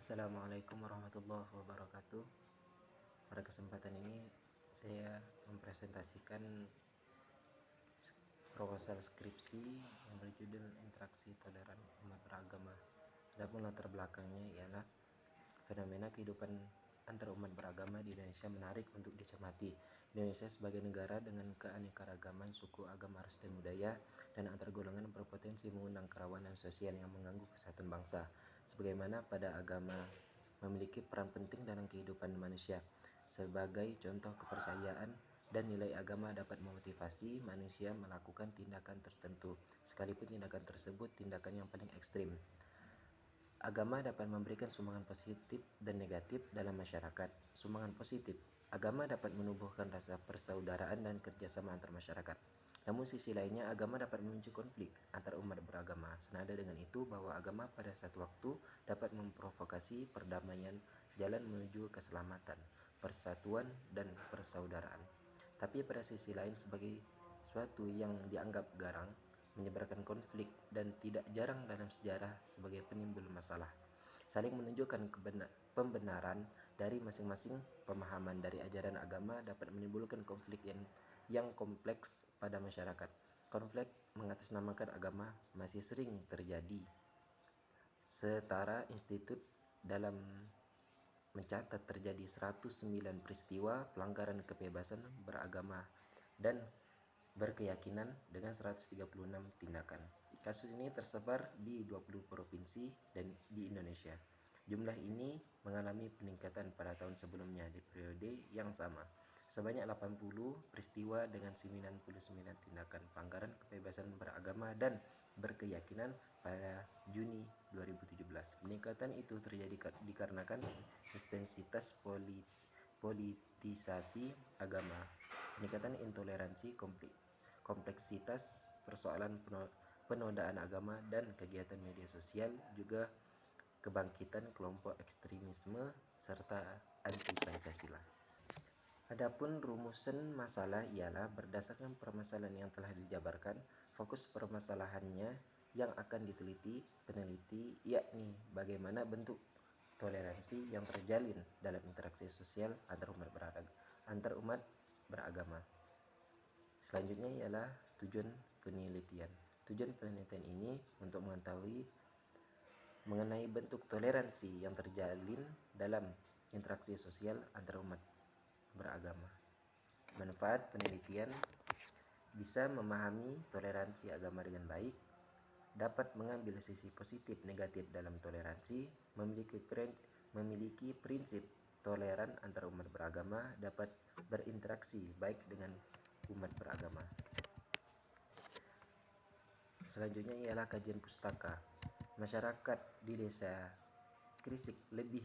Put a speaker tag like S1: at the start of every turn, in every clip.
S1: Assalamualaikum warahmatullahi wabarakatuh. Pada kesempatan ini saya mempresentasikan proposal skripsi yang berjudul Interaksi Toleran Umat Beragama. Adapun latar belakangnya ialah fenomena kehidupan antar umat beragama di Indonesia menarik untuk dicermati. Indonesia sebagai negara dengan keanekaragaman suku, agama, ras, dan budaya, dan antar golongan berpotensi mengundang kerawanan sosial yang mengganggu kesatuan bangsa. Sebagaimana pada agama memiliki peran penting dalam kehidupan manusia. Sebagai contoh kepercayaan dan nilai agama dapat memotivasi manusia melakukan tindakan tertentu, sekalipun tindakan tersebut tindakan yang paling ekstrim. Agama dapat memberikan sumbangan positif dan negatif dalam masyarakat. Sumbangan positif, agama dapat menumbuhkan rasa persaudaraan dan kerjasama antar masyarakat. Namun sisi lainnya, agama dapat memicu konflik antar umat beragama. Senada dengan itu, bahwa agama pada satu waktu dapat memprovokasi perdamaian, jalan menuju keselamatan, persatuan, dan persaudaraan. Tapi pada sisi lain, sebagai suatu yang dianggap garang, menyebarkan konflik, dan tidak jarang dalam sejarah sebagai penimbul masalah. Saling menunjukkan pembenaran dari masing-masing pemahaman dari ajaran agama dapat menimbulkan konflik yang kompleks pada masyarakat. Konflik mengatasnamakan agama masih sering terjadi. Setara institut dalam mencatat terjadi 109 peristiwa pelanggaran kebebasan beragama dan berkeyakinan dengan 136 tindakan. Kasus ini tersebar di 20 provinsi dan di Indonesia. Jumlah ini mengalami peningkatan pada tahun sebelumnya di periode yang sama. Sebanyak 80 peristiwa dengan 99 tindakan pelanggaran kebebasan beragama dan berkeyakinan pada Juni 2017. Peningkatan itu terjadi dikarenakan intensitas politisasi agama, peningkatan intoleransi, kompleksitas persoalan penodaan agama dan kegiatan media sosial, juga kebangkitan kelompok ekstremisme serta anti-Pancasila. Adapun rumusan masalah ialah berdasarkan permasalahan yang telah dijabarkan, fokus permasalahannya yang akan diteliti peneliti yakni bagaimana bentuk toleransi yang terjalin dalam interaksi sosial antar umat beragama. Selanjutnya ialah tujuan penelitian. Tujuan penelitian ini untuk mengetahui mengenai bentuk toleransi yang terjalin dalam interaksi sosial antar umat beragama. Manfaat penelitian: bisa memahami toleransi agama dengan baik, dapat mengambil sisi positif negatif dalam toleransi, memiliki prinsip toleran antar umat beragama, dapat berinteraksi baik dengan umat beragama. Selanjutnya ialah kajian pustaka. Masyarakat di desa Krisik lebih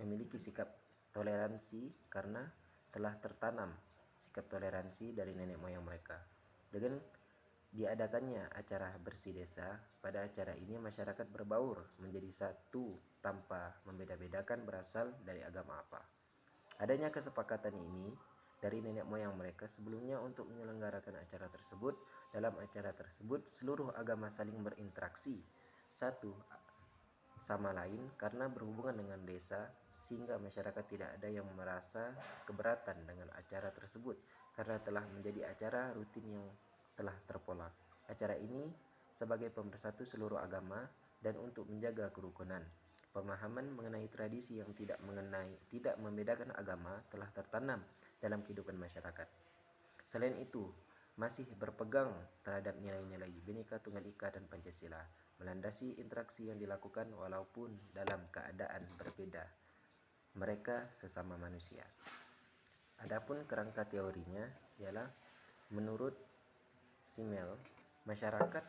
S1: memiliki sikap toleransi karena telah tertanam sikap toleransi dari nenek moyang mereka. Dengan diadakannya acara bersih desa, pada acara ini masyarakat berbaur menjadi satu tanpa membeda-bedakan berasal dari agama apa. Adanya kesepakatan ini dari nenek moyang mereka sebelumnya untuk menyelenggarakan acara tersebut. Dalam acara tersebut seluruh agama saling berinteraksi satu sama lain karena berhubungan dengan desa, sehingga masyarakat tidak ada yang merasa keberatan dengan acara tersebut karena telah menjadi acara rutin yang telah terpola. Acara ini sebagai pemersatu seluruh agama dan untuk menjaga kerukunan. Pemahaman mengenai tradisi yang tidak membedakan agama telah tertanam dalam kehidupan masyarakat. Selain itu, masih berpegang terhadap nilai-nilai Bhinneka Tunggal Ika dan Pancasila, melandasi interaksi yang dilakukan walaupun dalam keadaan berbeda. Mereka sesama manusia. Adapun kerangka teorinya ialah menurut Simmel, masyarakat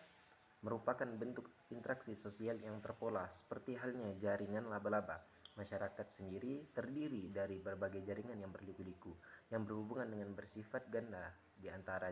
S1: merupakan bentuk interaksi sosial yang terpola seperti halnya jaringan laba-laba. Masyarakat sendiri terdiri dari berbagai jaringan yang berliku-liku yang berhubungan dengan bersifat ganda, di antara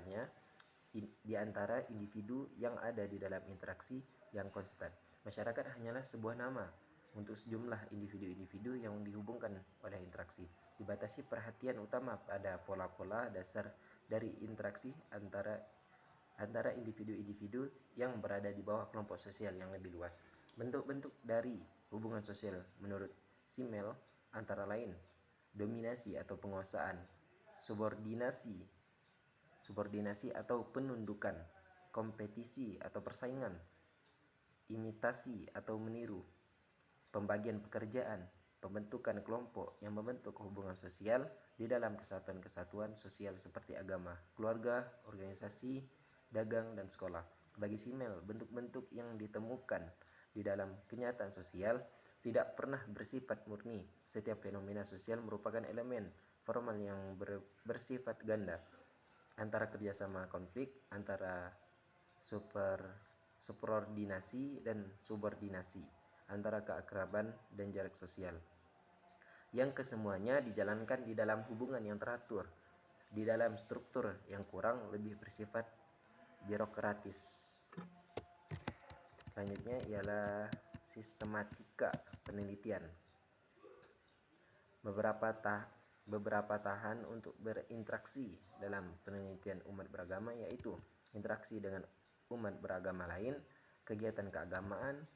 S1: individu yang ada di dalam interaksi yang konstan. Masyarakat hanyalah sebuah nama untuk sejumlah individu-individu yang dihubungkan oleh interaksi. Dibatasi perhatian utama pada pola-pola dasar dari interaksi antara individu-individu yang berada di bawah kelompok sosial yang lebih luas. Bentuk-bentuk dari hubungan sosial menurut Simel antara lain dominasi atau penguasaan, subordinasi atau penundukan, kompetisi atau persaingan, imitasi atau meniru, pembagian pekerjaan, pembentukan kelompok yang membentuk hubungan sosial di dalam kesatuan-kesatuan sosial seperti agama, keluarga, organisasi, dagang, dan sekolah. Bagi Simel, bentuk-bentuk yang ditemukan di dalam kenyataan sosial tidak pernah bersifat murni. Setiap fenomena sosial merupakan elemen formal yang bersifat ganda, antara kerjasama konflik, antara subordinasi dan subordinasi, antara keakraban dan jarak sosial, yang kesemuanya dijalankan di dalam hubungan yang teratur, di dalam struktur yang kurang lebih bersifat birokratis. Selanjutnya ialah sistematika penelitian. Beberapa tahan untuk berinteraksi dalam penelitian umat beragama, yaitu interaksi dengan umat beragama lain, kegiatan keagamaan,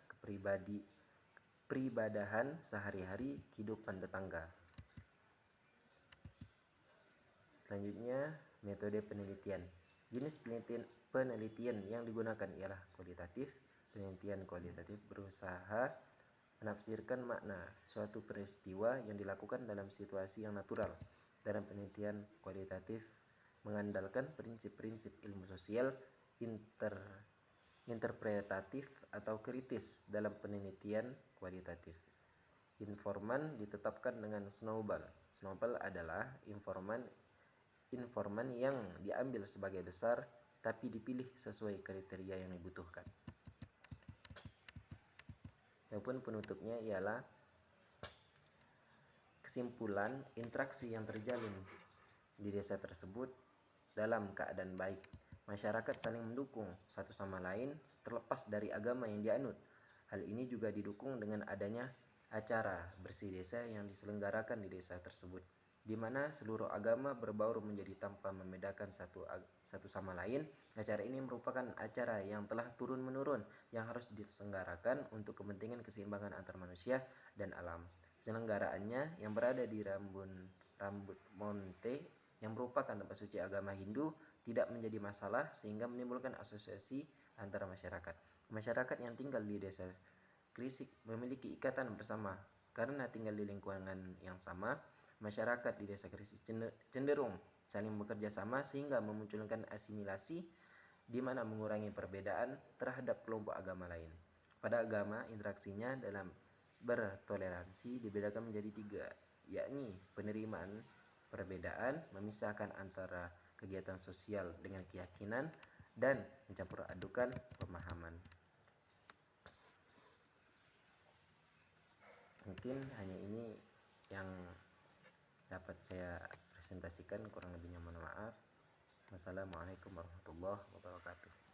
S1: peribadahan sehari-hari, kehidupan tetangga. Selanjutnya, metode penelitian. Jenis penelitian yang digunakan ialah kualitatif. Penelitian kualitatif berusaha menafsirkan makna suatu peristiwa yang dilakukan dalam situasi yang natural. Dalam penelitian kualitatif mengandalkan prinsip-prinsip ilmu sosial, interpretatif atau kritis. Dalam penelitian kualitatif, informan ditetapkan dengan snowball. Snowball adalah informan yang diambil sebagai besar tapi dipilih sesuai kriteria yang dibutuhkan. Adapun penutupnya ialah kesimpulan interaksi yang terjalin di desa tersebut dalam keadaan baik. Masyarakat saling mendukung satu sama lain terlepas dari agama yang dianut. Hal ini juga didukung dengan adanya acara bersih desa yang diselenggarakan di desa tersebut, di mana seluruh agama berbaur menjadi tanpa membedakan satu sama lain. Acara ini merupakan acara yang telah turun-menurun yang harus diselenggarakan untuk kepentingan keseimbangan antar manusia dan alam. Penyelenggaraannya yang berada di Rambut Monte, yang merupakan tempat suci agama Hindu, tidak menjadi masalah sehingga menimbulkan asosiasi antara masyarakat. Masyarakat yang tinggal di desa Krisik memiliki ikatan bersama karena tinggal di lingkungan yang sama. Masyarakat di desa Krisik cenderung saling bekerja sama sehingga memunculkan asimilasi, di mana mengurangi perbedaan terhadap kelompok agama lain. Pada agama, interaksinya dalam bertoleransi dibedakan menjadi 3, yakni penerimaan perbedaan, memisahkan antara kegiatan sosial dengan keyakinan, dan mencampur adukan pemahaman. Mungkin hanya ini yang dapat saya presentasikan, kurang lebihnya mohon maaf. Wassalamualaikum warahmatullahi wabarakatuh.